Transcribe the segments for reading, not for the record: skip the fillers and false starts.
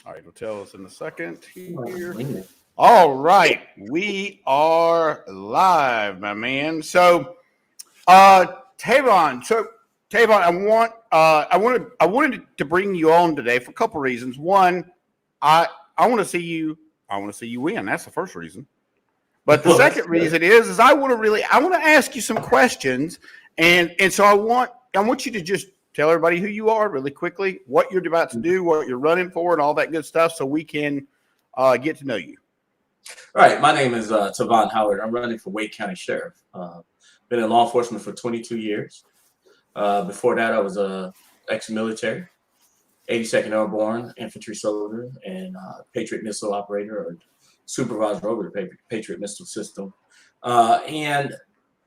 All right, it'll tell us in a second here. Oh, All right, we are live, my man. Tavon. Tavon, I wanted to bring you on today for a couple reasons. One, I I want to see you. I want to see you win. That's the first reason. But the well, that's second good. reason is I want to ask you some questions, and so I want you to just tell everybody who you are really quickly, what you're about to do, what you're running for, and all that good stuff, so we can get to know you. All right, my name is Tavon Howard. I'm running for Wake County Sheriff. Been in law enforcement for 22 years. Before that, I was a ex-military, 82nd Airborne infantry soldier, and Patriot missile operator or supervisor over the Patriot missile system. And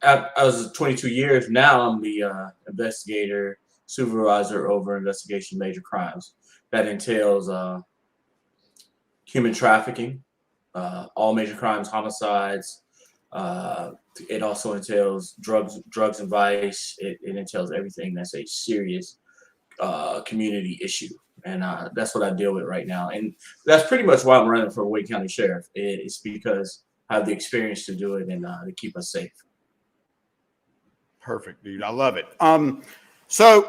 I was 22 years. Now I'm the investigator, supervisor over investigation major crimes. That entails human trafficking, all major crimes, homicides. It also entails drugs and vice. It entails everything that's a serious community issue, and that's what I deal with right now. And that's pretty much why I'm running for Wake County Sheriff. It's because I have the experience to do it and to keep us safe. Perfect, dude. I love it. I'm going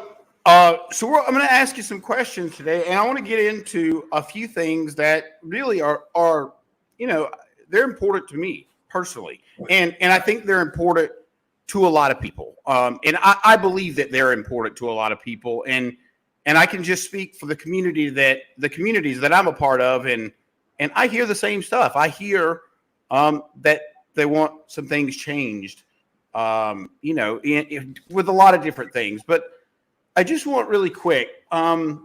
to ask you some questions today, and I want to get into a few things that really are they're important to me personally, and I think they're important to a lot of people. And I believe that they're important to a lot of people, and I can just speak for the communities that I'm a part of, and I hear the same stuff. I hear that they want some things changed, with a lot of different things. But I just want really quick. I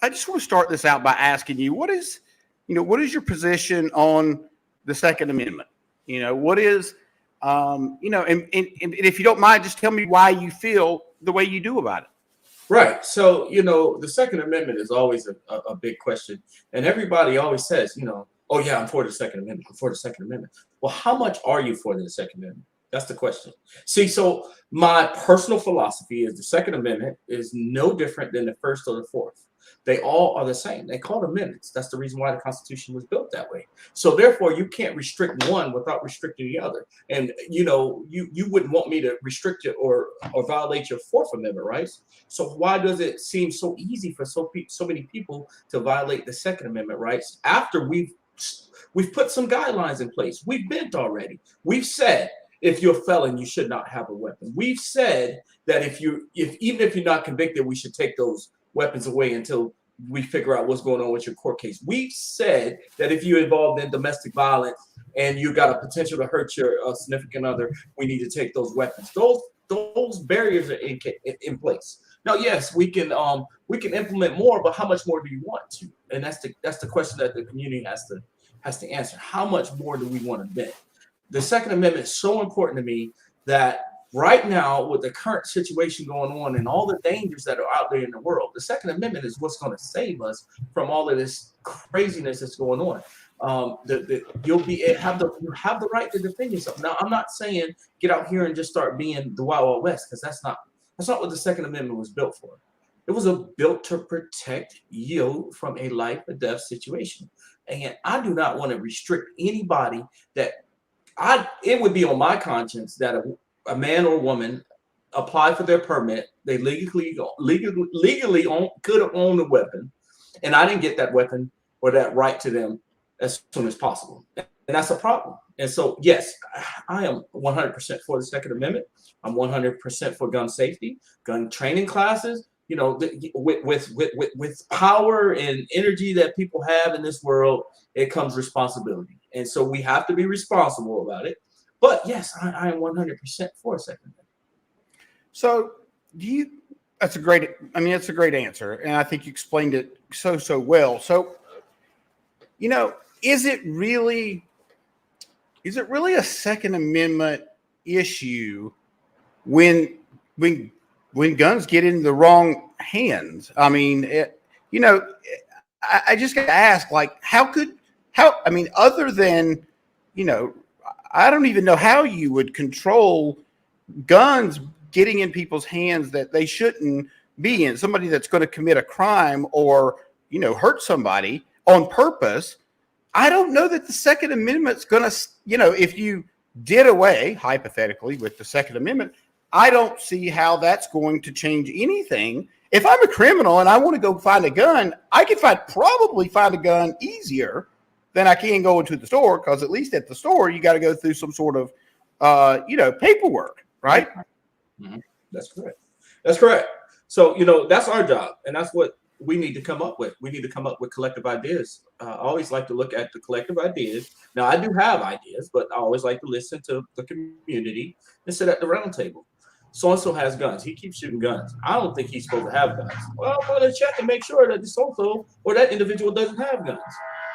just want to start this out by asking you, what is your position on the Second Amendment? What is, and if you don't mind, just tell me why you feel the way you do about it. Right. So, the Second Amendment is always a big question. And everybody always says, oh, yeah, I'm for the Second Amendment. I'm for the Second Amendment. Well, how much are you for the Second Amendment? That's the question. See, so my personal philosophy is the Second Amendment is no different than the First or the Fourth. They all are the same. They call amendments. That's the reason why the Constitution was built that way. So therefore, you can't restrict one without restricting the other. And you wouldn't want me to restrict it or violate your Fourth Amendment rights. So why does it seem so easy for so many people to violate the Second Amendment rights after we've put some guidelines in place? We've bent already. We've said, if you're a felon, you should not have a weapon. We've said that even if you're not convicted, we should take those weapons away until we figure out what's going on with your court case. We've said that if you're involved in domestic violence and you got a potential to hurt your significant other, we need to take those weapons. Those barriers are in place. Now, yes, we can implement more, but how much more do you want to? And that's the question that the community has to answer. How much more do we want to bend? The Second Amendment is so important to me that right now, with the current situation going on and all the dangers that are out there in the world, the Second Amendment is what's going to save us from all of this craziness that's going on. You have the right to defend yourself. Now, I'm not saying get out here and just start being the Wild Wild West, because that's not what the Second Amendment was built for. It was built to protect you from a life or death situation, and I do not want to restrict anybody that. It would be on my conscience that a man or woman apply for their permit. They legally could have owned a weapon, and I didn't get that weapon or that right to them as soon as possible. And that's a problem. And so, yes, I am 100% for the Second Amendment. I'm 100% for gun safety, gun training classes. With power and energy that people have in this world, it comes responsibility. And so we have to be responsible about it. But yes, I am 100% for a Second Amendment. So that's a great answer. And I think you explained it so well. So, is it really a Second Amendment issue when guns get in the wrong hands? I mean, I just got to ask, like, other than, I don't even know how you would control guns getting in people's hands that they shouldn't be in. Somebody that's going to commit a crime or, hurt somebody on purpose, I don't know that the Second Amendment's going to, if you did away hypothetically with the Second Amendment, I don't see how that's going to change anything. If I'm a criminal and I want to go find a gun, I can probably find a gun easier than I can go into the store, because at least at the store you got to go through some sort of paperwork, right? Mm-hmm. That's correct. That's correct. So that's our job, and that's what we need to come up with. We need to come up with collective ideas. I always like to look at the collective ideas. Now, I do have ideas, but I always like to listen to the community and sit at the round table. So-and-so has guns. He keeps shooting guns. I don't think he's supposed to have guns. Well, I'm going to check and make sure that the so-and-so or that individual doesn't have guns.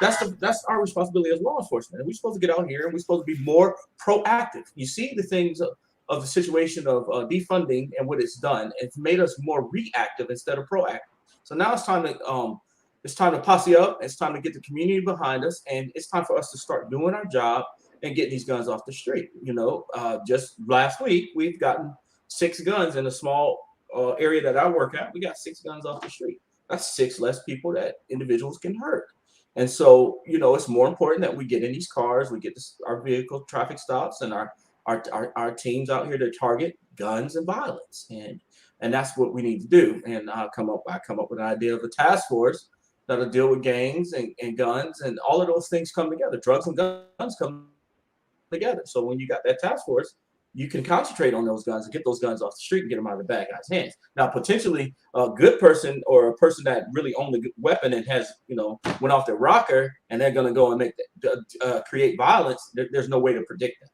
That's our responsibility as law enforcement. And we're supposed to get out here and we're supposed to be more proactive. You see the things of the situation of defunding and what it's done. It's made us more reactive instead of proactive. So now it's time to posse up. It's time to get the community behind us, and it's time for us to start doing our job and get these guns off the street. Just last week we've gotten 6 guns in a small area that I work at. We got 6 guns off the street. That's 6 less people that individuals can hurt. And so, it's more important that we get in these cars, we get our vehicle traffic stops, and our teams out here to target guns and violence. And that's what we need to do. And I come up with an idea of a task force that'll deal with gangs and guns, and all of those things come together. Drugs and guns come together. So when you got that task force, you can concentrate on those guns and get those guns off the street and get them out of the bad guys' hands. Now, potentially a good person or a person that really owned the weapon and has, went off their rocker and they're going to go and make create violence. There's no way to predict that.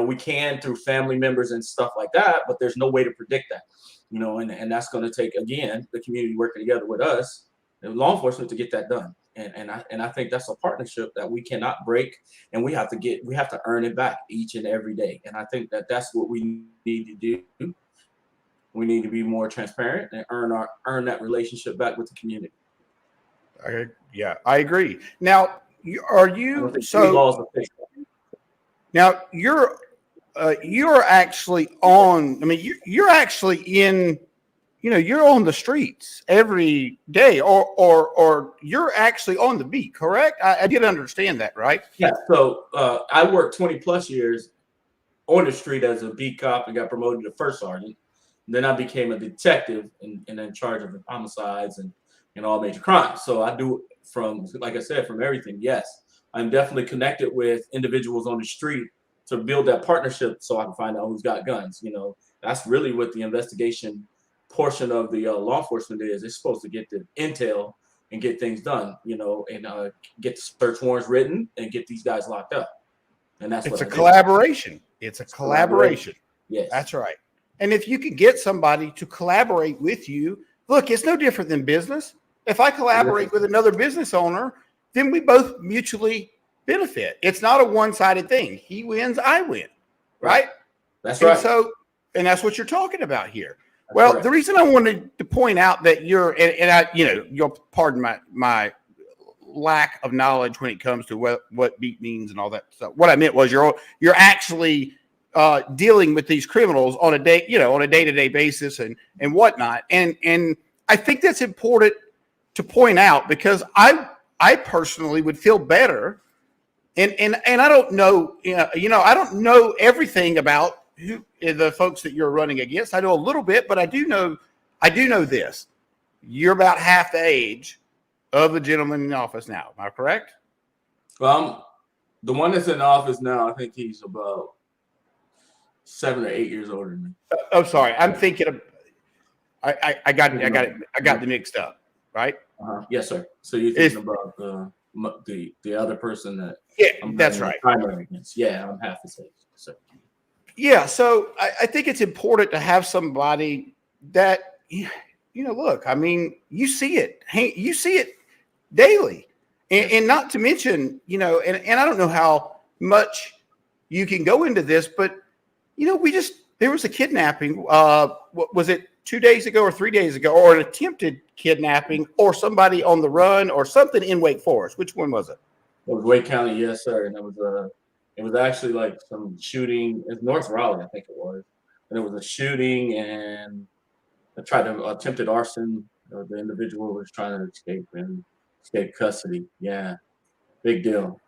We can through family members and stuff like that, but there's no way to predict that. And that's going to take, again, the community working together with us and law enforcement to get that done. And I think that's a partnership that we cannot break, and we have to earn it back each and every day. And I think that's what we need to do. We need to be more transparent and earn that relationship back with the community. I agree. Now, now you're actually on. I mean, you're actually in. You're on the streets every day, or you're actually on the beat, correct? I did understand that, right? Yeah. So I worked 20 plus years on the street as a beat cop and got promoted to first sergeant. Then I became a detective and in charge of homicides and all major crimes. So I do like I said, from everything. Yes, I'm definitely connected with individuals on the street to build that partnership so I can find out who's got guns. That's really what the investigation portion of the law enforcement is. It's supposed to get the intel and get things done, and get the search warrants written and get these guys locked up. And that's it's a collaboration. It's a collaboration. Yes, that's right. And if you can get somebody to collaborate with you, look, it's no different than business. If I collaborate with another business owner, then we both mutually benefit. It's not a one-sided thing. He wins, I win, right? That's right. And that's what you're talking about here. That's well, correct. The reason I wanted to point out that you'll pardon my lack of knowledge when it comes to what beat means and all that stuff. What I meant was you're actually dealing with these criminals on a day-to-day basis and whatnot. And I think that's important to point out, because I personally would feel better. And I don't know, I don't know everything about who the folks that you're running against. I know a little bit, but I do know this. You're about half the age of the gentleman in office now. Am I correct? Well, the one that's in office now, I think he's about 7 or 8 years older than me. Oh, sorry. I'm thinking of. I got them mixed up, right? Yes, sir. So you're thinking about the other person that? Yeah, that's right. Primary against. Yeah, I'm half his age. So. Yeah, so I think it's important to have somebody that look. I mean, you see it. Hey, you see it daily, and not to mention, and I don't know how much you can go into this, but there was a kidnapping. What was it? 2 days ago or 3 days ago, or an attempted kidnapping, or somebody on the run, or something in Wake Forest. Which one was it? It was Wake County, yes, sir. And it was actually like some shooting in North Raleigh, I think it was. And it was a shooting and attempted arson. The individual was trying to escape, and Escape custody. Yeah, big deal.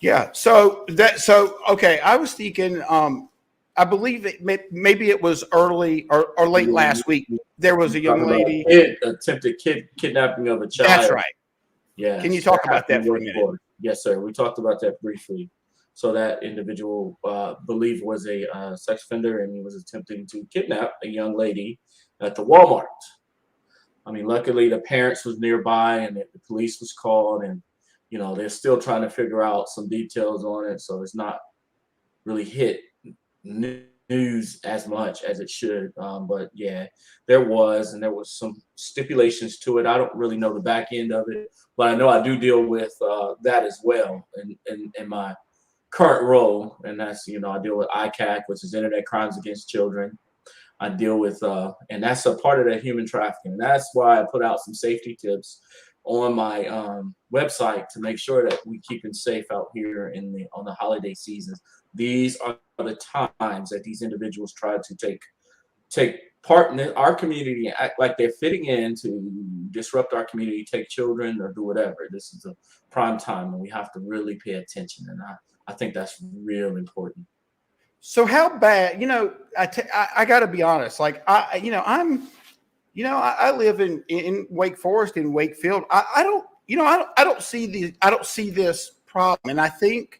Yeah. Okay. I was thinking. I believe maybe it was early or late last week. There was a young Talking about lady. attempted kidnapping of a That's child. right. Can you Yes, that talk about happened that in for a Wake minute? Forest. Yes, sir. We talked about that briefly. So that individual, believed was a sex offender, and he was attempting to kidnap a young lady at the Walmart. I mean, luckily the parents was nearby, and the police was called, and they're still trying to figure out some details on it. So it's not really hit news as much as it should. But yeah, and there was some stipulations to it. I don't really know the back end of it, but I know I do deal with that as well in my current role, and that's I deal with ICAC, which is Internet Crimes Against Children. I deal with, and that's a part of that human trafficking. That's why I put out some safety tips on my website to make sure that we keep it safe out here on the holiday seasons. These are the times that these individuals try to take part in our community, and act like they're fitting in to disrupt our community, take children, or do whatever. This is a prime time, and we have to really pay attention. And I think that's real important. So how bad? I got to be honest. Like I live in Wake Forest, in Wakefield. I don't. I don't see this problem, and I think.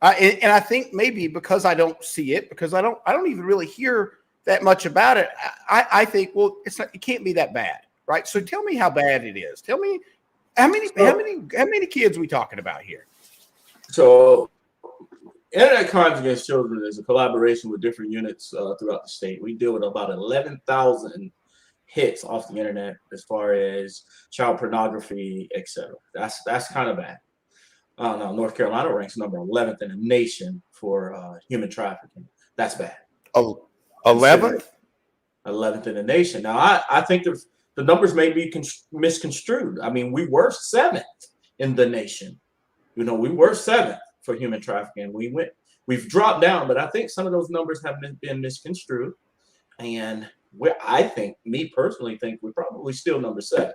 And I think maybe because I don't see it, because I don't even really hear that much about it. I think, well, it can't be that bad, right? So tell me how bad it is. Tell me how many kids we talking about here? So, Internet Crimes Against Children is a collaboration with different units throughout the state. We deal with about 11,000 hits off the internet as far as child pornography, etc. That's kind of bad. No, North Carolina ranks number 11th in the nation for human trafficking. That's bad. Oh, 11th? 11th in the nation. Now, I think the numbers may be misconstrued. I mean, we were 7th in the nation. We were 7th for human trafficking. We've dropped down, but I think some of those numbers have been misconstrued. And me personally think we're probably still number 7.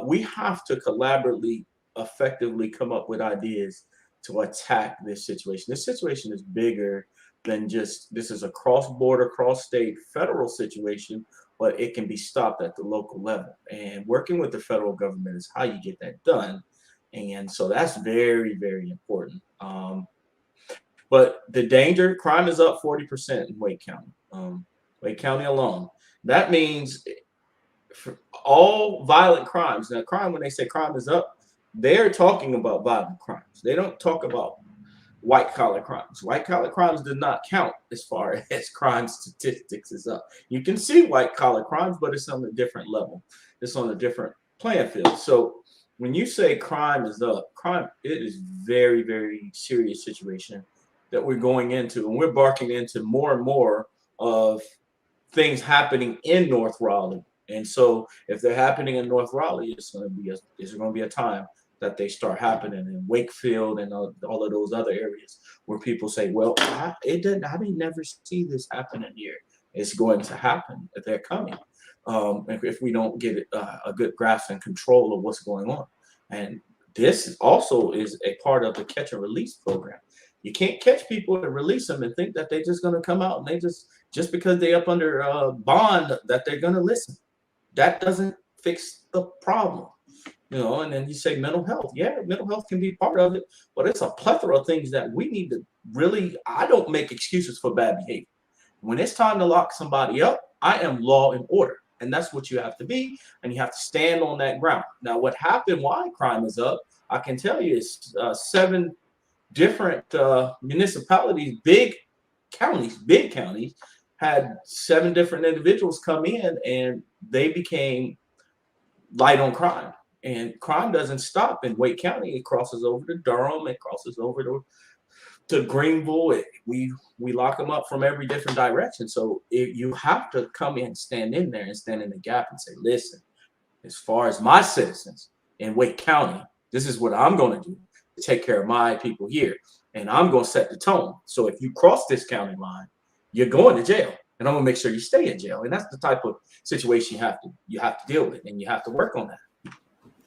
We have to collaboratively, effectively come up with ideas to attack this situation. This situation is bigger than just this is a cross-border, cross-state, federal situation, but it can be stopped at the local level. And working with the federal government is how you get that done. And so that's very, very important. But the crime is up 40% in Wake County. Wake County alone. That means for all violent crimes. Now, when they say crime is up, they're talking about violent crimes. They don't talk about white collar crimes. White collar crimes do not count as far as crime statistics is up. You can see white collar crimes, but it's on a different level. It's on a different playing field. So when you say crime is up, it is very, very serious situation that we're going into, and we're barking into more and more of things happening in North Raleigh. And so if they're happening in North Raleigh, it's going to be a time that they start happening in Wakefield and all of those other areas where people say, well, I may never see this happening here. It's going to happen if they're coming. If we don't get a good grasp and control of what's going on. And this also is a part of the catch and release program. You can't catch people and release them and think that they're just going to come out and they just because they're up under bond that they're going to listen. That doesn't fix the problem. And then you say mental health. Yeah, mental health can be part of it, but it's a plethora of things that we need to really, I don't make excuses for bad behavior. When it's time to lock somebody up, I am law and order. And that's what you have to be. And you have to stand on that ground. Now, what happened, why crime is up, I can tell you is 7 different municipalities, big counties, had 7 different individuals come in and they became light on crime. And crime doesn't stop in Wake County. It crosses over to Durham. It crosses over to Greenville. We lock them up from every different direction. So you have to come in, stand in there and stand in the gap and say, listen, as far as my citizens in Wake County, this is what I'm going to do to take care of my people here. And I'm going to set the tone. So if you cross this county line, you're going to jail. And I'm going to make sure you stay in jail. And that's the type of situation you have to deal with, and you have to work on that.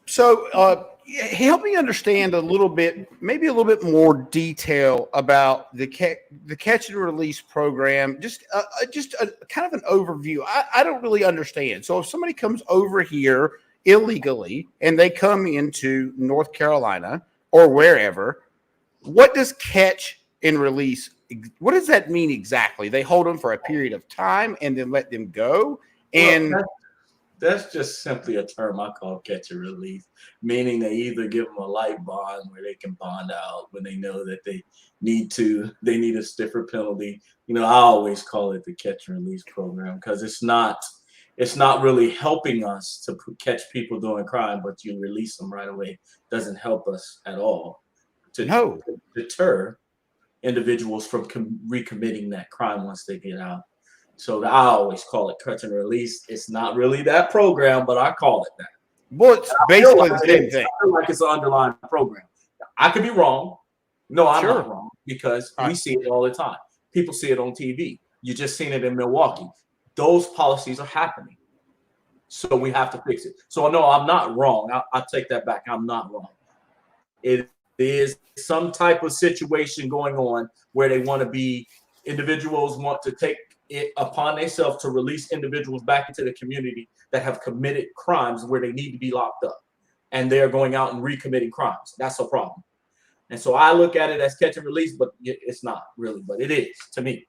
So, help me understand a little bit, maybe a little bit more detail about the catch and release program. Just a kind of an overview. I don't really understand. So, if somebody comes over here illegally and they come into North Carolina or wherever, what does catch and release? What does that mean exactly? They hold them for a period of time and then let them go. And Well, that's just simply a term I call catch and release, meaning they either give them a light bond where they can bond out when they know that they need a stiffer penalty. You know, I always call it the catch and release program because it's not really helping us to catch people doing crime, but you release them right away. Doesn't help us at all to no, deter individuals from recommitting that crime once they get out. So I always call it catch and release. It's not really that program, but I call it that. well, it's I feel basically like the it same is. thing. I feel like it's an underlying program. I could be wrong. No, I'm Sure. not wrong because All we right. see it all the time. People see it on TV. You just seen it in Milwaukee. Those policies are happening. So we have to fix it. So no, I'm not wrong. I'll take that back. I'm not wrong. It is some type of situation going on where they want to be individuals want to take it upon themselves to release individuals back into the community that have committed crimes where they need to be locked up, and they're going out and recommitting crimes. That's a problem. And so I look at it as catch and release, but it's not really, but it is to me.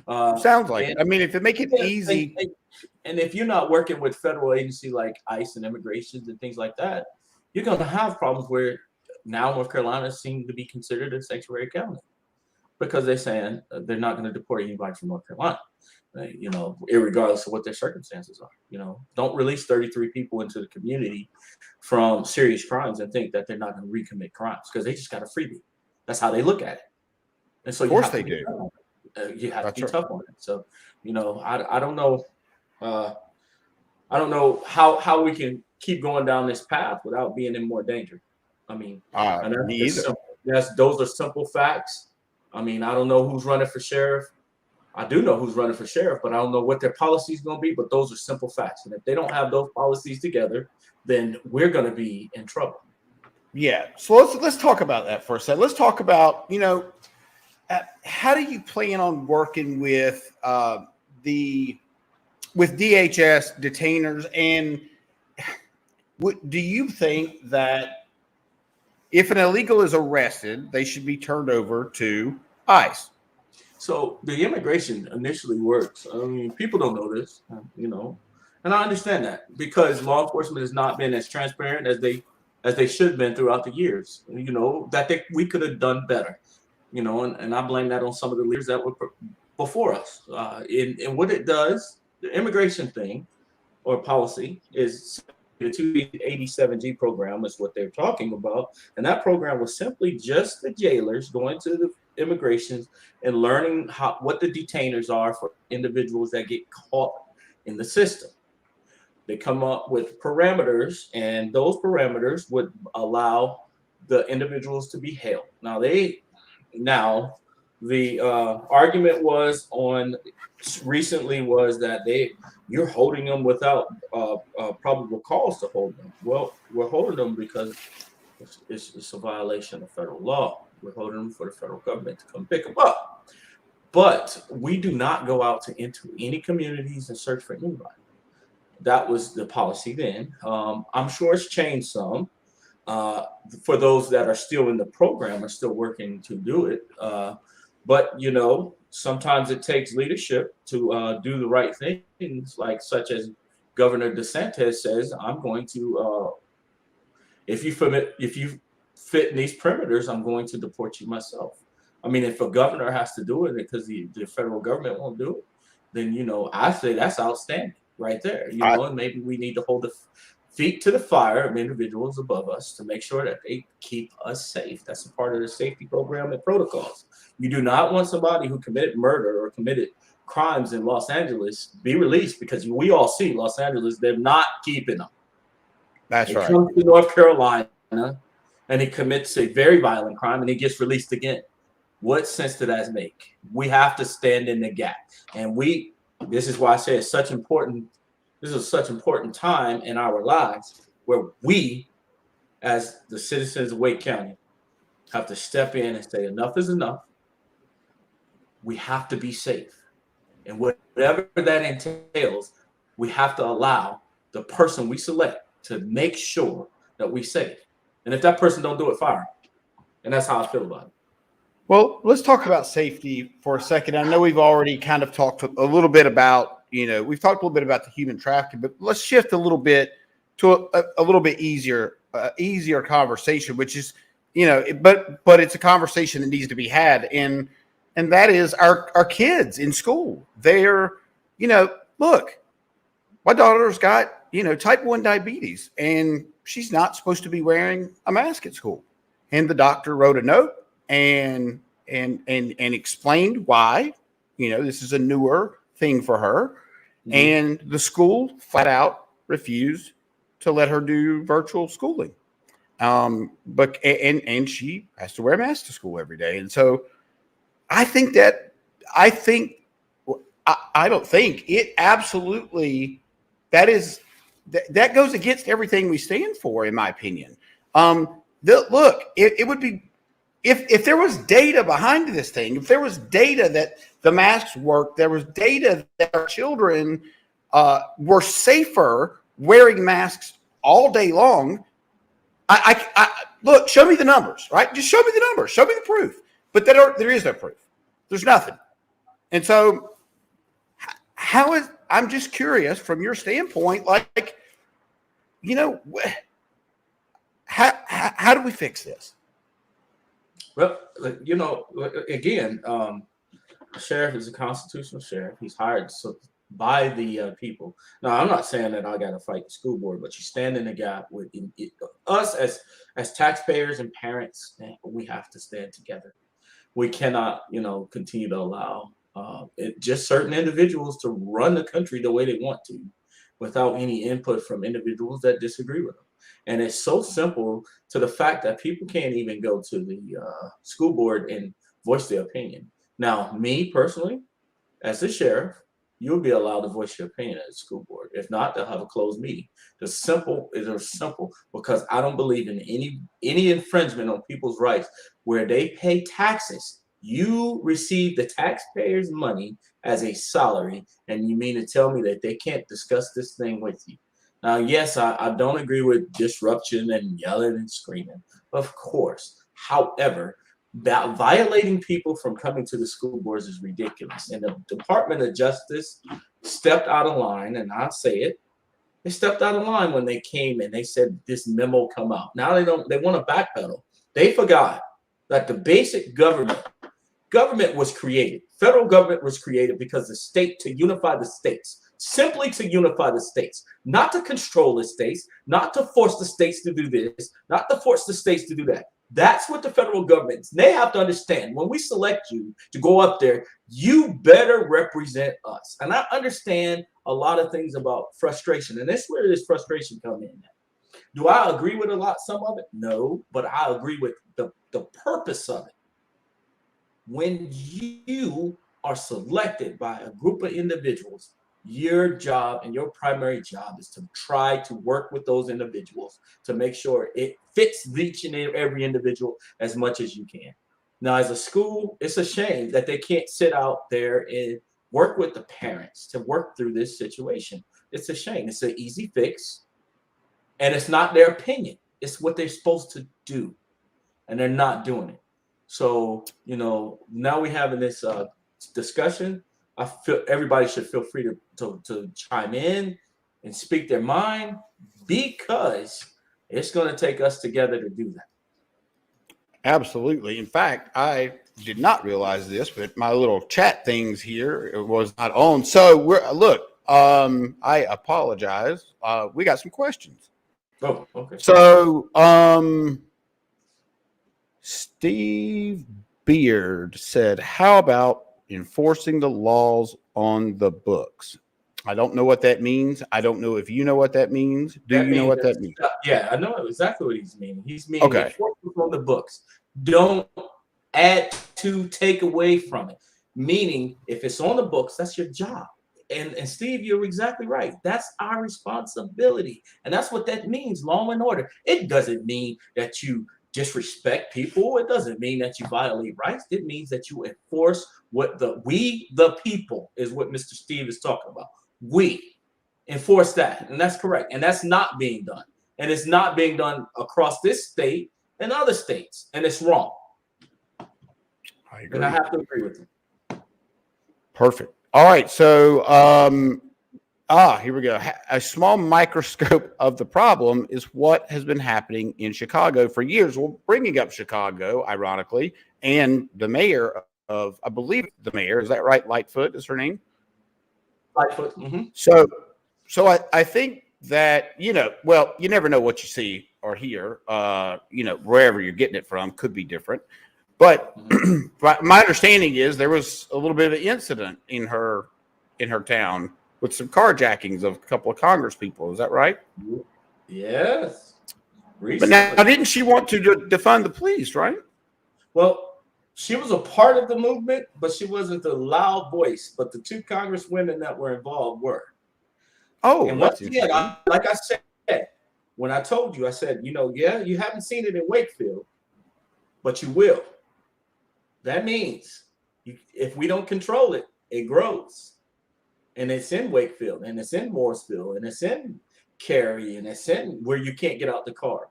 Sounds like it. And I mean, if they make it easy, and if you're not working with federal agency like ICE and immigrations and things like that, you're going to have problems where now North Carolina seems to be considered a sanctuary county because they're saying they're not going to deport anybody from North Carolina, you know, regardless of what their circumstances are. You know, don't release 33 people into the community from serious crimes and think that they're not going to recommit crimes because they just got a freebie. That's how they look at it. And so of course they do. You have That's to be right. tough on it. So, you know, I don't know. I don't know how we can keep going down this path without being in more danger. I mean, and Me that's either. simple. Those are simple facts. I mean, I don't know who's running for sheriff. I do know who's running for sheriff, but I don't know what their policy is going to be. But those are simple facts, and if they don't have those policies together, then we're going to be in trouble. Yeah. So let's talk about that for a second. Let's talk about, you know, how do you plan on working with DHS detainers, and do you think that if an illegal is arrested, they should be turned over to ICE? So the immigration initially works. I mean, people don't know this, you know, and I understand that because law enforcement has not been as transparent as they should have been throughout the years. You know, that we could have done better. You know, and I blame that on some of the leaders that were before us. And what it does, the immigration thing or policy is the 287G program is what they're talking about. And that program was simply just the jailers going to the immigrations and learning what the detainers are for individuals that get caught in the system. They come up with parameters, and those parameters would allow the individuals to be held. Now, the argument was on recently was that you're holding them without probable cause to hold them. Well, we're holding them because it's a violation of federal law. We're holding them for the federal government to come pick them up. But we do not go out into any communities and search for anybody. That was the policy then. I'm sure it's changed some. For those that are still in the program are still working to do it. But you know, sometimes it takes leadership to do the right things, like such as Governor DeSantis says, I'm going to if you fit in these perimeters, I'm going to deport you myself. I mean, if a governor has to do it because the federal government won't do it, then you know, I say that's outstanding right there. You know, and maybe we need to hold the feet to the fire of individuals above us to make sure that they keep us safe. That's a part of the safety program and protocols. You do not want somebody who committed murder or committed crimes in Los Angeles be released because we all see Los Angeles, they're not keeping them. That's right. He comes to North Carolina and he commits a very violent crime and he gets released again. What sense does that make? We have to stand in the gap. And this is why I say it's such important. This is such important time in our lives where we as the citizens of Wake County, have to step in and say enough is enough. We have to be safe. And whatever that entails, we have to allow the person we select to make sure that we safe. And if that person don't do it, fire 'em. And that's how I feel about it. Well, let's talk about safety for a second. I know we've already kind of talked a little bit about, we've talked a little bit about the human trafficking, but let's shift a little bit to a little bit easier conversation, which is, but it's a conversation that needs to be had. And that is our kids in school. They're, look, my daughter's got, type 1 diabetes, and she's not supposed to be wearing a mask at school. And the doctor wrote a note and explained why, this is a newer thing for her. Mm-hmm. And the school flat out refused to let her do virtual schooling. But she has to wear a mask to school every day. And so I don't think it absolutely, that goes against everything we stand for, in my opinion. Look, it would be, if there was data behind this thing, if there was data that the masks worked, there was data that our children were safer wearing masks all day long. Look, show me the numbers, right? Just show me the numbers, show me the proof. But there is no proof. There's nothing. And so I'm just curious from your standpoint, how do we fix this? Well, again, the sheriff is a constitutional sheriff. He's hired by the people. Now, I'm not saying that I got to fight the school board, but you stand in the gap with us as taxpayers and parents. We have to stand together. We cannot, continue to allow just certain individuals to run the country the way they want to, without any input from individuals that disagree with them. And it's so simple to the fact that people can't even go to the school board and voice their opinion. Now, me personally, as the sheriff, you'll be allowed to voice your opinion at the school board. If not, they'll have a closed meeting. It's simple because I don't believe in any infringement on people's rights where they pay taxes. You receive the taxpayers' money as a salary, and you mean to tell me that they can't discuss this thing with you? Now, yes, I don't agree with disruption and yelling and screaming, of course. However, that violating people from coming to the school boards is ridiculous. And the Department of Justice stepped out of line, and I'll say it. They stepped out of line when they came and they said this memo come out. Now they want to backpedal. They forgot that the basic government was created. Federal government was created because the state to unify the states. Simply to unify the states, not to control the states, not to force the states to do this, not to force the states to do that. That's what the federal government, they have to understand. When we select you to go up there, you better represent us. And I understand a lot of things about frustration, and that's where this frustration comes in. Do I agree with some of it? No, but I agree with the purpose of it. When you are selected by a group of individuals, your job and your primary job is to try to work with those individuals to make sure it fits each and every individual as much as you can. Now, as a school, it's a shame that they can't sit out there and work with the parents to work through this situation. It's a shame. It's an easy fix, and it's not their opinion. It's what they're supposed to do, and they're not doing it. So, now we're having this discussion. I feel everybody should feel free to chime in and speak their mind, because it's going to take us together to do that. Absolutely. In fact, I did not realize this, but my little chat things here was not on. So I apologize. We got some questions. Oh, okay. So, Steve Beard said, how about enforcing the laws on the books? I don't know what that means. I don't know if you know what that means. Do you know what that means? Yeah, I know exactly what he's meaning. He's meaning enforcement on the books. Don't add to, take away from it. Meaning, if it's on the books, that's your job. And Steve, you're exactly right. That's our responsibility. And that's what that means, law and order. It doesn't mean that you disrespect people. It doesn't mean that you violate rights. It means that you enforce what the people is what Mr. Steve is talking about. We enforce that. And that's correct. And that's not being done. And it's not being done across this state and other states. And it's wrong. I agree. And I have to agree with you. Perfect. All right. So, here we go. A small microscope of the problem is what has been happening in Chicago for years. Well, bringing up Chicago, ironically, and the mayor of, I believe the mayor, is that right? Lightfoot is her name? Lightfoot. Mm-hmm. So I think that, well, you never know what you see or hear, wherever you're getting it from could be different. But my understanding is there was a little bit of an incident in her town with some carjackings of a couple of Congress people. Is that right? Yes. Recently. But now, didn't she want to defund the police, right? Well, she was a part of the movement, but she wasn't the loud voice. But the two congresswomen that were involved were. Oh, and once again, like I said, when I told you, I said, you haven't seen it in Wakefield, but you will. That means if we don't control it, it grows. And it's in Wakefield, and it's in Mooresville, and it's in Cary, and it's in where you can't get out the car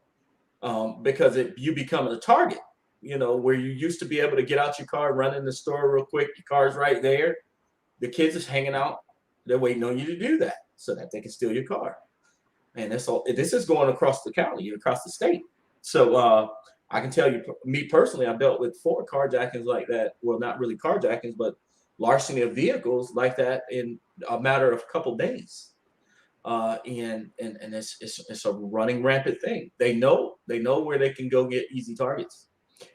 because you become a target, where you used to be able to get out your car, run in the store real quick. Your car's right there. The kids is hanging out. They're waiting on you to do that so that they can steal your car. And that's all. This is going across the county, across the state. So I can tell you, me personally, I dealt with 4 carjackings like that. Well, not really carjackings, but larceny of vehicles like that in a matter of a couple days. And it's a running rampant thing. They know where they can go get easy targets.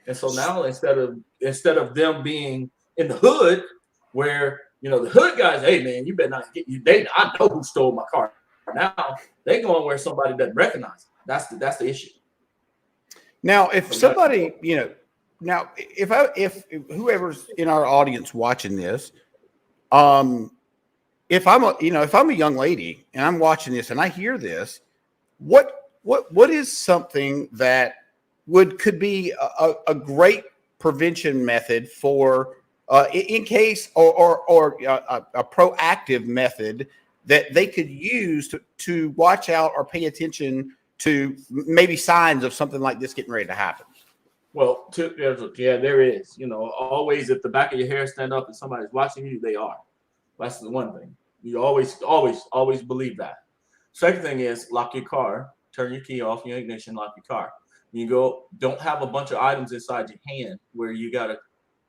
And so now instead of them being in the hood where the hood guys, hey man, you better not get I know who stole my car. Now they going where somebody doesn't recognize it. That's the issue. Now, if somebody, if whoever's in our audience watching this, if I'm a young lady and I'm watching this and I hear this, what is something that could be a great prevention method for in case or a proactive method that they could use to watch out or pay attention to maybe signs of something like this getting ready to happen? Well, there is. Always if the back of your hair stand up and somebody's watching you, they are. That's the one thing. You always believe that. Second thing is lock your car, turn your key off, your ignition, lock your car. Don't have a bunch of items inside your hand where you got to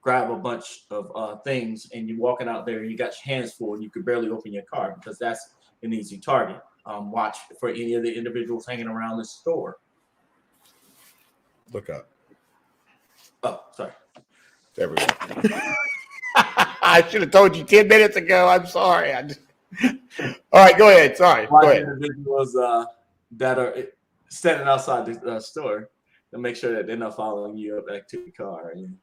grab a bunch of things and you're walking out there and you got your hands full and you could barely open your car because that's an easy target. Watch for any of the individuals hanging around the store. Look up. Oh, sorry. There we go. I should have told you 10 minutes ago. I'm sorry. All right, go ahead. Sorry. Go ahead. Individuals that are standing outside the store to make sure that they're not following you up back to the car and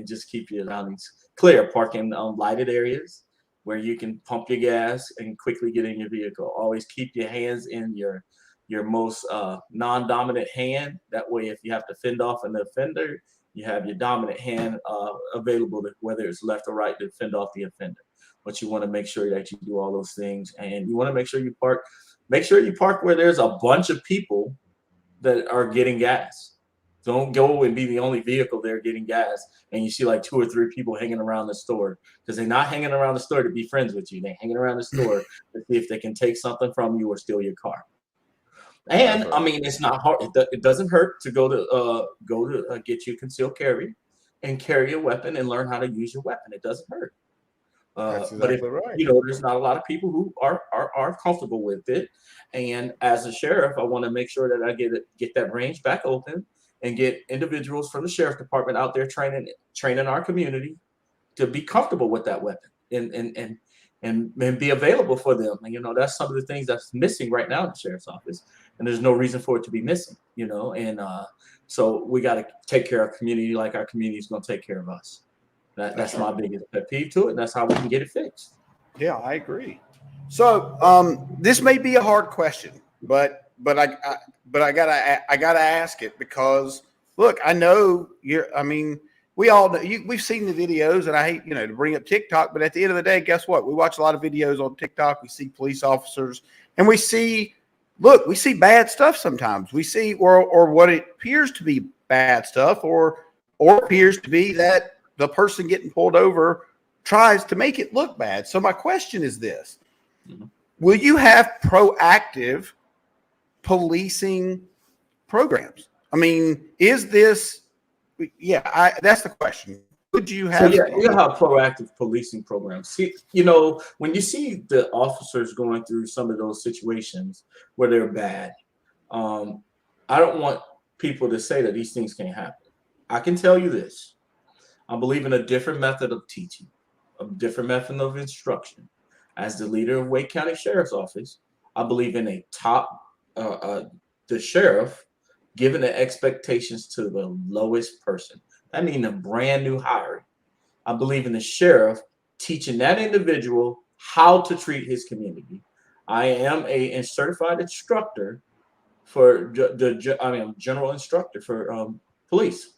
just keep your surroundings clear. Park in lighted areas where you can pump your gas and quickly get in your vehicle. Always keep your hands in your most non-dominant hand. That way, if you have to fend off an offender, you have your dominant hand available, whether it's left or right, to fend off the offender. But you want to make sure that you do all those things, and you want to make sure you park. Make sure you park where there's a bunch of people that are getting gas. Don't go and be the only vehicle there getting gas, and you see like 2 or 3 people hanging around the store, because they're not hanging around the store to be friends with you. They're hanging around the store to see if they can take something from you or steal your car. And I mean, it's not hard. It doesn't hurt to go to get you concealed carry and carry a weapon and learn how to use your weapon. It doesn't hurt. That's exactly but if, right. There's not a lot of people who are comfortable with it. And as a sheriff, I want to make sure that I get that range back open and get individuals from the sheriff department out there training our community to be comfortable with that weapon and be available for them. And that's some of the things that's missing right now in the sheriff's office, and there's no reason for it to be missing. And so we got to take care of our community like our community is going to take care of us. That's my biggest pet peeve to it. And that's how we can get it fixed. Yeah, I agree. So this may be a hard question, but I gotta ask it because look, I know you're. I mean, we all know, we've seen the videos, and I hate to bring up TikTok, but at the end of the day, guess what? We watch a lot of videos on TikTok. We see police officers, and we see bad stuff sometimes. We see or what it appears to be bad stuff, or appears to be that the person getting pulled over tries to make it look bad. So my question is this. Mm-hmm. Will you have proactive policing programs? I mean, is this, that's the question. Would you have? So you have proactive policing programs. See, when you see the officers going through some of those situations where they're bad, I don't want people to say that these things can't happen. I can tell you this. I believe in a different method of teaching, a different method of instruction. As the leader of Wake County Sheriff's Office, I believe in the sheriff giving the expectations to the lowest person. I mean, a brand new hire. I believe in the sheriff teaching that individual how to treat his community. I am a certified instructor for general instructor for police.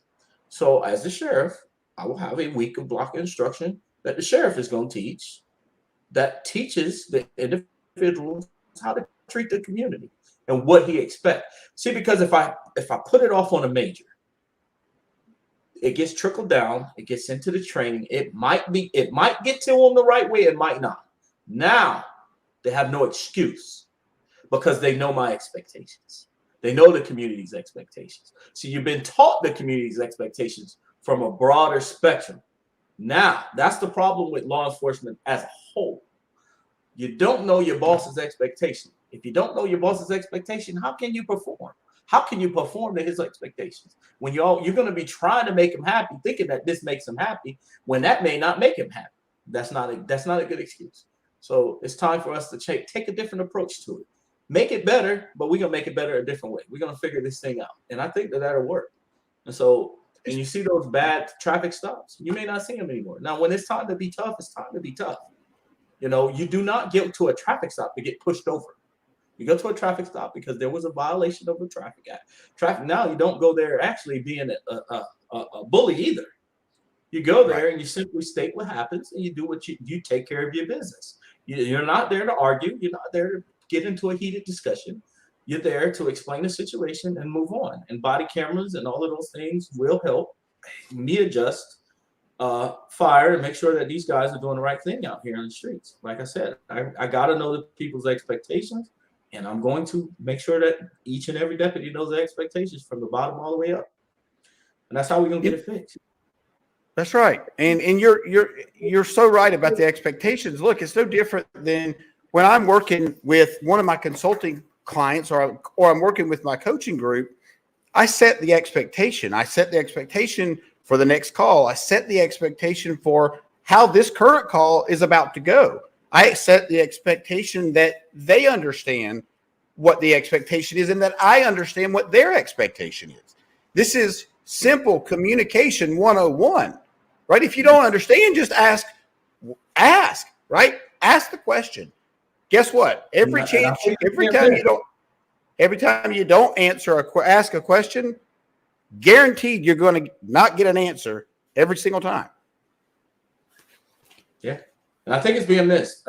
So as the sheriff, I will have a week of block instruction that the sheriff is going to teach that teaches the individuals how to treat the community and what he expects. See, because if I put it off on a major, it gets trickled down, it gets into the training. It might get to them the right way, it might not. Now they have no excuse because they know my expectations. They know the community's expectations. So you've been taught the community's expectations from a broader spectrum. Now, that's the problem with law enforcement as a whole. You don't know your boss's expectation. If you don't know your boss's expectation, how can you perform? How can you perform to his expectations when you're going to be trying to make him happy, thinking that this makes him happy when that may not make him happy? That's not a good excuse. So it's time for us to take a different approach to it. Make it better, but we're going to make it better a different way. We're going to figure this thing out. And I think that'll work. And so when you see those bad traffic stops, you may not see them anymore. Now, when it's time to be tough, it's time to be tough. You do not get to a traffic stop to get pushed over. You go to a traffic stop because there was a violation of the Traffic Act. Now, you don't go there actually being a bully either. You go there and you simply state what happens and you do what you take care of your business. You're not there to argue. You're not there to get into a heated discussion. You're there to explain the situation and move on. And body cameras and all of those things will help me adjust fire and make sure that these guys are doing the right thing out here on the streets. Like I said, I got to know the people's expectations, and I'm going to make sure that each and every deputy knows the expectations from the bottom all the way up. And that's how we're going to get it fixed. That's right. And you're so right about the expectations. Look, it's no different than when I'm working with one of my consulting clients or I'm working with my coaching group. I set the expectation. I set the expectation for the next call. I set the expectation for how this current call is about to go. I set the expectation that they understand what the expectation is and that I understand what their expectation is. This is simple communication 101, right? If you don't understand, just ask, right? Ask the question. Guess what? Every time you don't ask a question, guaranteed you're going to not get an answer every single time. Yeah. And I think it's being missed.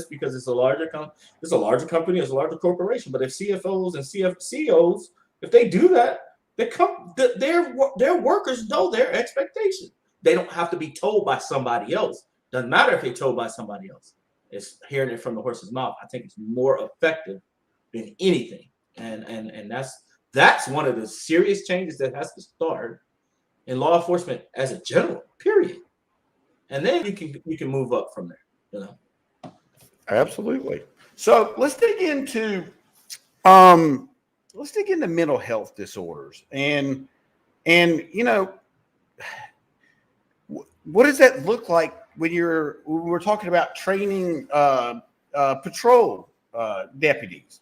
Because it's a larger company, it's a larger corporation. But if CFOs and CEOs, if they do that, their workers know their expectations. They don't have to be told by somebody else. Doesn't matter if they're told by somebody else. It's hearing it from the horse's mouth. I think it's more effective than anything. And that's one of the serious changes that has to start in law enforcement as a general, period. And then you can move up from there, Absolutely. So let's dig into mental health disorders and what does that look like when we're talking about training patrol deputies?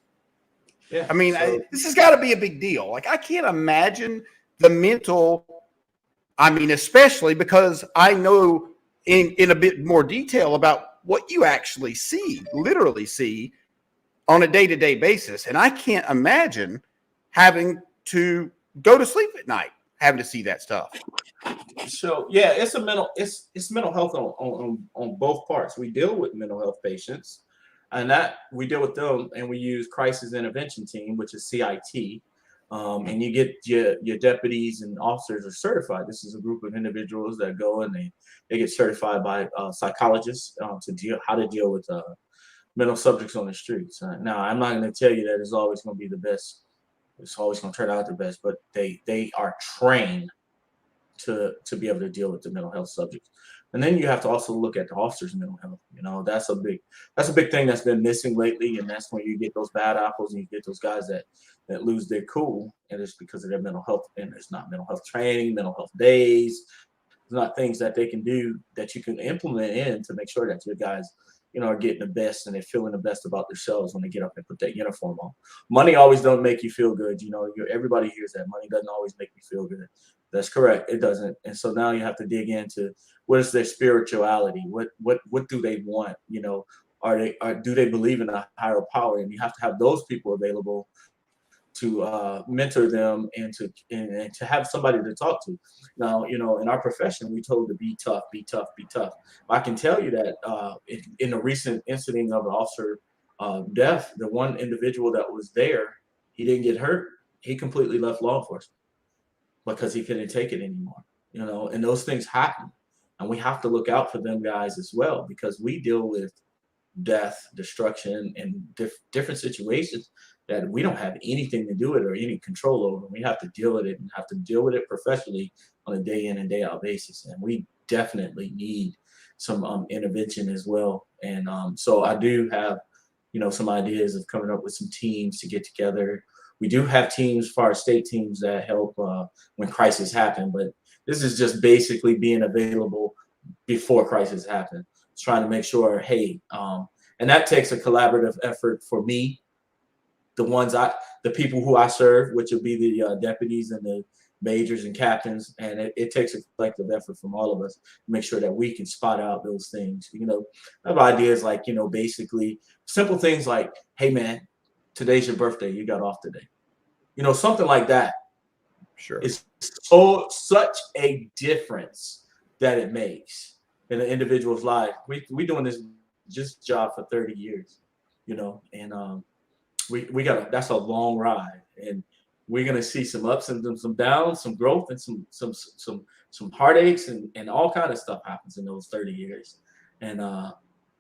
Yeah. I mean, this has got to be a big deal. Like, I can't imagine the mental I mean, especially because I know in a bit more detail about what you actually see, literally see on a day-to-day basis. And I can't imagine having to go to sleep at night, having to see that stuff. So yeah, it's mental health on both parts. We deal with mental health patients, and that we deal with them, and we use crisis intervention team, which is CIT. And you get your deputies and officers are certified. This is a group of individuals that go and they get certified by psychologists to deal how to deal with mental subjects on the streets. Now, I'm not going to tell you that it's always going to be the best. It's always going to turn out the best, but they are trained to be able to deal with the mental health subjects. And then you have to also look at the officers' mental health. You know, that's a big thing that's been missing lately, and that's when you get those bad apples and you get those guys that lose their cool, and it's because of their mental health. And there's not mental health training, mental health days. There's not things that they can do that you can implement in to make sure that your guys, you know, are getting the best and they're feeling the best about themselves when they get up and put that uniform on. Money always don't make you feel good. You know, everybody hears that money doesn't always make you feel good. That's correct. It doesn't. And so now you have to dig into what is their spirituality? What do they want? You know, do they believe in a higher power? And you have to have those people available to mentor them and to have somebody to talk to. Now, you know, in our profession, we told to be tough, be tough, be tough. I can tell you that in a recent incident of an officer death, the one individual that was there, he didn't get hurt. He completely left law enforcement because he couldn't take it anymore. You know, and those things happen, and we have to look out for them guys as well because we deal with death, destruction, and different situations that we don't have anything to do with or any control over. We have to deal with it and have to deal with it professionally on a day in and day out basis. And we definitely need some intervention as well. And so I do have, you know, some ideas of coming up with some teams to get together. We do have teams for our state teams that help when crises happen, but this is just basically being available before crisis happen. Trying to make sure, hey, and that takes a collaborative effort for me, the people who I serve, which will be the deputies and the majors and captains, and it takes a collective effort from all of us to make sure that we can spot out those things. You know, I have ideas like, you know, basically simple things like, hey man, today's your birthday, you got off today. You know, something like that. Sure. It's such a difference that it makes in an individual's life. We doing this just job for 30 years, you know, and we got that's a long ride, and we're gonna see some ups and some downs, some growth, and some heartaches, and all kind of stuff happens in those 30 years, and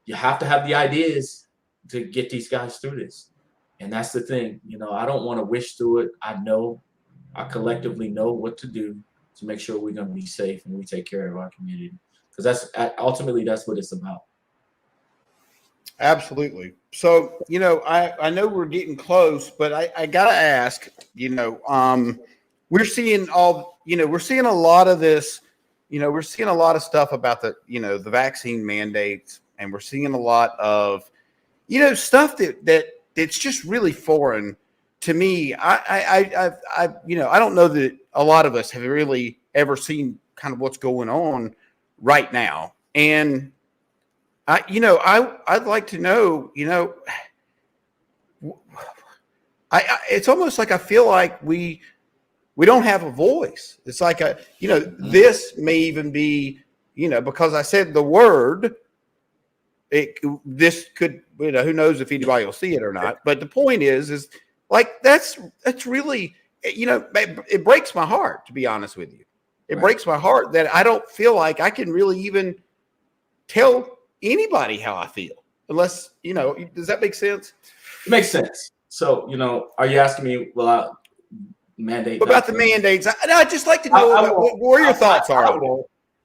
you have to have the ideas to get these guys through this, and that's the thing, you know. I don't want to wish through it. I collectively know what to do to make sure we're gonna be safe and we take care of our community, because that's ultimately that's what it's about. Absolutely. So, you know, I know we're getting close, but I gotta ask, you know, we're seeing we're seeing a lot of this, you know, we're seeing a lot of stuff about the, you know, the vaccine mandates, and we're seeing a lot of, you know, stuff that's just really foreign to me. I you know, I don't know that a lot of us have really ever seen kind of what's going on right now. And I'd like to know, you know, it's almost like I feel like we don't have a voice. It's like this may even be, you know, because I said the word, this could, you know, who knows if anybody will see it or not. But the point is like, that's really, you know, it breaks my heart, to be honest with you. It breaks my heart that I don't feel like I can really even tell anybody how I feel, unless, you know, does that make sense? It makes sense. So, you know, are you asking me, mandate? What about the mandates? I'd just like to know what your thoughts are.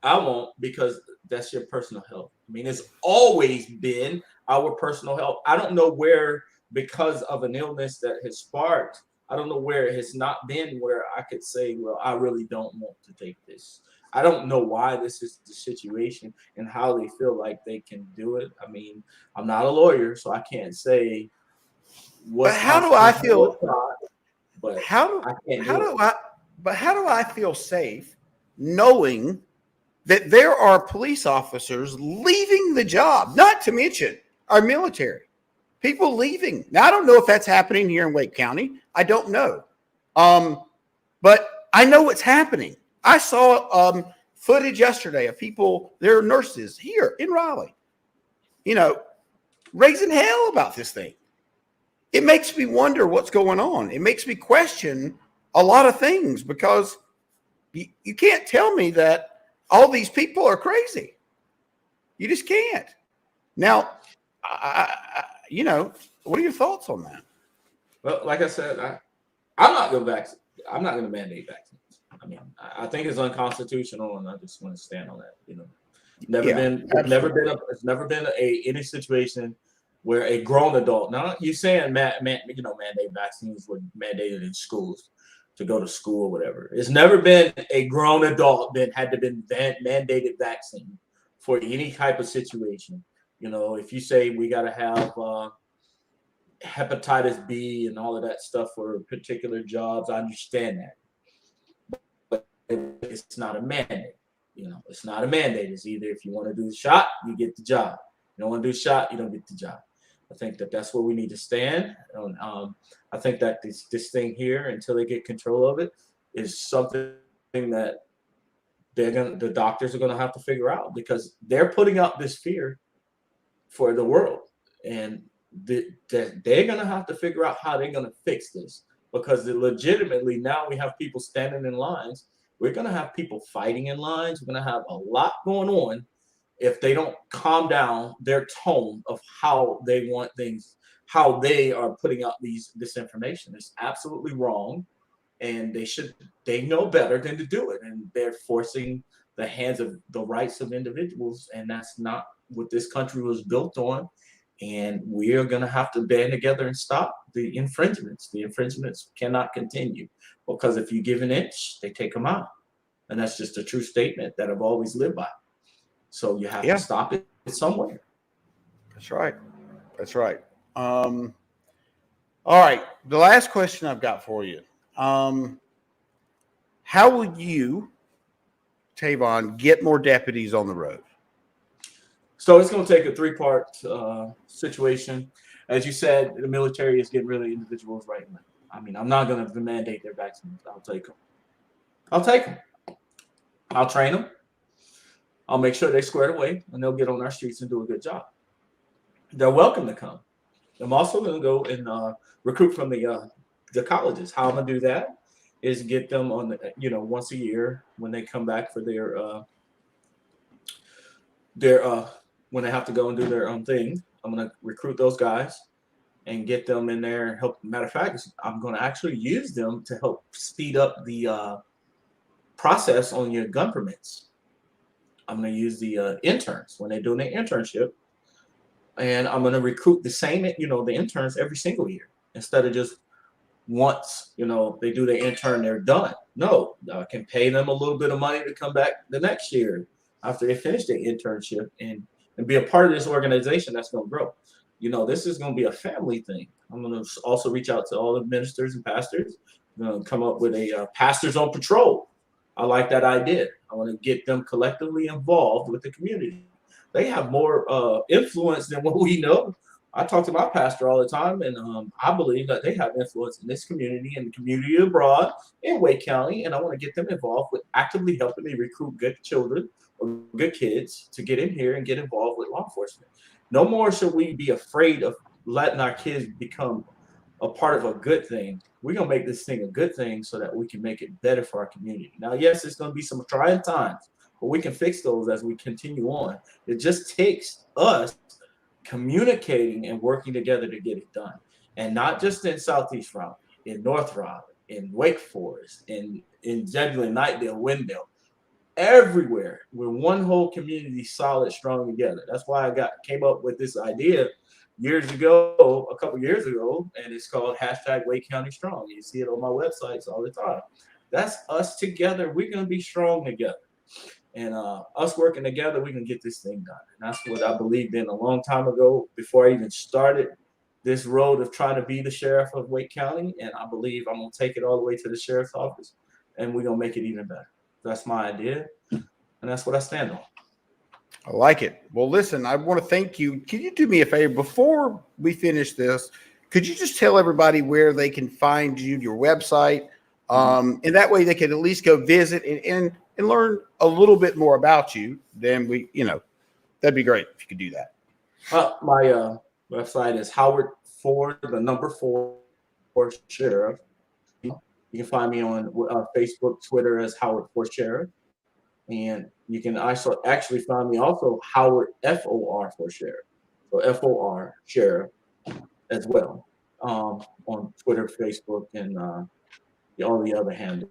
I won't, because that's your personal health. I mean, it's always been our personal health. I don't know where, because of an illness that has sparked, I don't know where it has not been where I could say, well, I really don't want to take this. I don't know why this is the situation and how they feel like they can do it. I mean, I'm not a lawyer, so I can't say what. But how do I feel? But How do I feel safe knowing that there are police officers leaving the job, not to mention our military, people leaving. Now, I don't know if that's happening here in Wake County. I don't know. But I know what's happening. I saw footage yesterday of people, they're nurses here in Raleigh, raising hell about this thing. It makes me wonder what's going on. It makes me question a lot of things because you can't tell me that all these people are crazy. You just can't. Now, what are your thoughts on that? Well, like I said, I'm not going to mandate vaccines. I mean, I think it's unconstitutional, and I just want to stand on that. It's never been any situation where a grown adult. Now, you saying mandate vaccines were mandated in schools to go to school or whatever. It's never been a grown adult that had to been mandated vaccine for any type of situation. If you say we got to have hepatitis B and all of that stuff for particular jobs, I understand that. But it's not a mandate. It's not a mandate. It's either if you want to do the shot, you get the job. You don't want to do the shot, you don't get the job. I think that's where we need to stand. I think that this thing here, until they get control of it, is something that the doctors are gonna have to figure out, because they're putting out this fear for the world, and they're gonna have to figure out how they're gonna fix this, because legitimately now we have people standing in lines. We're gonna have people fighting in lines. We're gonna have a lot going on if they don't calm down their tone of how they want things, how they are putting out this information. It's absolutely wrong, and they know better than to do it, and they're forcing the hands of the rights of individuals, and that's not what this country was built on. And we are going to have to band together and stop the infringements. The infringements cannot continue, because if you give an inch, they take them out, and that's just a true statement that I've always lived by. So you have to stop it somewhere. That's right. That's right. All right. The last question I've got for you. How would you, Tavon, get more deputies on the road? So it's going to take a three-part situation. As you said, the military is getting rid of individuals right now. I mean, I'm not going to mandate their vaccines. I'll take them. I'll train them. I'll make sure they're squared away, and they'll get on our streets and do a good job. They're welcome to come. I'm also going to go and recruit from the colleges. How I'm going to do that is get them on once a year when they come back for their when they have to go and do their own thing. I'm going to recruit those guys and get them in there and help. Matter of fact, I'm going to actually use them to help speed up the process on your gun permits. I'm going to use the interns when they're doing their internship, and I'm going to recruit the same, the interns every single year, instead of just once, they do their intern, they're done. No, I can pay them a little bit of money to come back the next year after they finish their internship and be a part of this organization that's going to grow. This is going to be a family thing. I'm going to also reach out to all the ministers and pastors. I'm going to come up with a pastors on patrol. I like that idea. I want to get them collectively involved with the community. They have more influence than what we know. I talk to my pastor all the time, and I believe that they have influence in this community and the community abroad in Wake County, and I want to get them involved with actively helping me recruit good children or good kids to get in here and get involved with law enforcement. No more should we be afraid of letting our kids become a part of a good thing. We're going to make this thing a good thing so that we can make it better for our community. Now, yes, it's going to be some trying times, but we can fix those as we continue on. It just takes us communicating and working together to get it done. And not just in Southeast Raleigh, in North Raleigh, in Wake Forest, in Zebulon, Knightdale, Wendell, everywhere. We're one whole community, solid, strong together. That's why I came up with this idea a couple years ago, and it's called #Wake County Strong. You see it on my websites all the time. That's us together. We're going to be strong together. And us working together, we can get this thing done. And that's what I believed in a long time ago, before I even started this road of trying to be the sheriff of Wake County. And I believe I'm going to take it all the way to the sheriff's office, and we're going to make it even better. That's my idea, and that's what I stand on. I like it. Well, listen, I want to thank you. Can you do me a favor before we finish this? Could you just tell everybody where they can find you, your website, and that way they can at least go visit and learn a little bit more about you? Then that'd be great if you could do that. My website is Howard Ford, the number 4 Sheriff. You can find me on Facebook, Twitter as Howard Ford Sheriff. And you can also actually find me also Howard FOR for Sheriff. So FOR Sheriff as well on Twitter, Facebook, and all the other handles.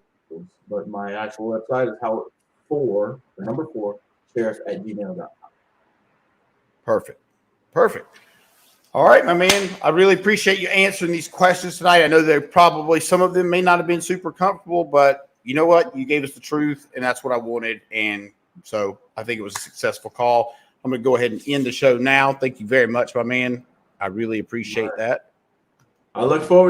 But my actual website is Howard 4, the number 4, Sheriff at gmail.com. Perfect. All right, my man. I really appreciate you answering these questions tonight. I know that probably some of them may not have been super comfortable, but you know what? You gave us the truth, and that's what I wanted. And so I think it was a successful call. I'm going to go ahead and end the show now. Thank you very much, my man. I really appreciate that. I look forward